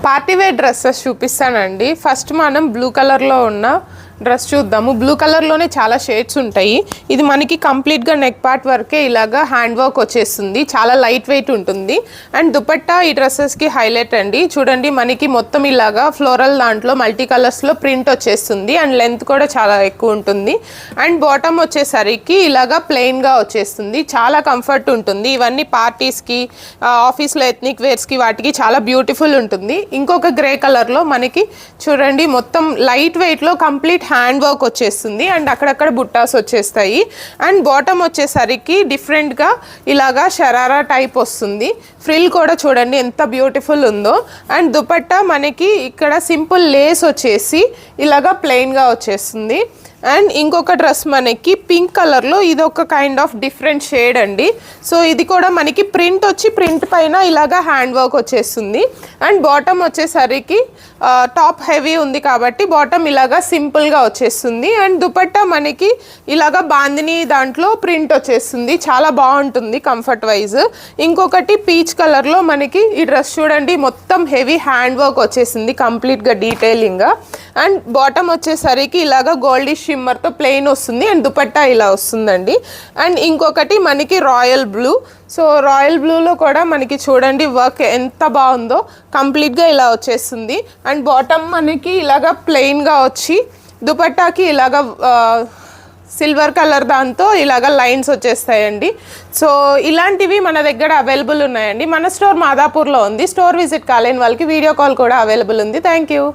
Party wear dresses చూపిస్తానండి. First మనం blue కలర్లో ఉన్న డ్రెస్ చూద్దాము. బ్లూ కలర్లోనే చాలా షేడ్స్ ఉంటాయి. ఇది మనకి కంప్లీట్గా నెక్ పార్ట్ వరకే ఇలాగా హ్యాండ్ వర్క్ వచ్చేస్తుంది. చాలా లైట్ వెయిట్ ఉంటుంది. అండ్ దుపట్టా ఈ డ్రెస్సెస్కి హైలైట్ అండి. చూడండి, మనకి మొత్తం ఇలాగా ఫ్లోరల్ దాంట్లో మల్టీ కలర్స్లో ప్రింట్ వచ్చేస్తుంది. అండ్ లెంత్ కూడా చాలా ఎక్కువ ఉంటుంది. అండ్ బాటమ్ వచ్చేసరికి ఇలాగా ప్లెయిన్గా వచ్చేస్తుంది. చాలా కంఫర్ట్ ఉంటుంది. ఇవన్నీ పార్టీస్కి, ఆఫీస్లో ఎథ్నిక్ వేర్స్కి వాటికి చాలా బ్యూటిఫుల్ ఉంటుంది. ఇంకొక గ్రే కలర్లో మనకి చూడండి మొత్తం లైట్ వెయిట్లో కంప్లీట్ హ్యాండ్ వర్క్ వచ్చేస్తుంది. అండ్ అక్కడక్కడ బుట్టాస్ వచ్చేస్తాయి. అండ్ బాటమ్ వచ్చేసరికి డిఫరెంట్గా ఇలాగా షరారా టైప్ వస్తుంది. ఫ్రిల్ కూడా చూడండి ఎంత బ్యూటిఫుల్ ఉందో. అండ్ దుపట్టా మనకి ఇక్కడ సింపుల్ లేస్ వచ్చేసి ఇలాగా ప్లెయిన్గా వచ్చేస్తుంది. అండ్ ఇంకొక డ్రెస్ మనకి పింక్ కలర్లో, ఇది ఒక కైండ్ ఆఫ్ డిఫరెంట్ షేడ్ అండి. సో ఇది కూడా మనకి ప్రింట్ వచ్చి ప్రింట్ పైన ఇలాగా హ్యాండ్ వర్క్ వచ్చేస్తుంది. అండ్ బాటమ్ వచ్చేసరికి టాప్ హెవీ ఉంది కాబట్టి బాటమ్ ఇలాగా సింపుల్గా వచ్చేస్తుంది. అండ్ దుపట్టా మనకి ఇలాగా బాందిని దాంట్లో ప్రింట్ వచ్చేస్తుంది. చాలా బాగుంటుంది కంఫర్ట్ వైజ్. ఇంకొకటి పీచ్ కలర్లో మనకి ఈ డ్రెస్ చూడండి మొత్తం హెవీ హ్యాండ్ వర్క్ వచ్చేసింది కంప్లీట్గా డీటెయిలింగ్గా. అండ్ బాటమ్ వచ్చేసరికి ఇలాగా గోల్డిష్ షిమ్మర్తో ప్లెయిన్ వస్తుంది. అండ్ దుపట్టా ఇలా వస్తుందండి. అండ్ ఇంకొకటి మనకి రాయల్ బ్లూ. సో రాయల్ బ్లూలో కూడా మనకి చూడండి వర్క్ ఎంత బాగుందో, కంప్లీట్గా ఇలా వచ్చేస్తుంది. అండ్ బాటమ్ మనకి ఇలాగా ప్లెయిన్గా వచ్చి దుపట్టాకి ఇలాగా సిల్వర్ కలర్ దాంతో ఇలాగ లైన్స్ వచ్చేస్తాయండి. సో ఇలాంటివి మన దగ్గర అవైలబుల్ ఉన్నాయండి. మన స్టోర్ మాదాపూర్లో ఉంది. స్టోర్ విజిట్ కాలేని వాళ్ళకి వీడియో కాల్ కూడా అవైలబుల్ ఉంది. Thank you.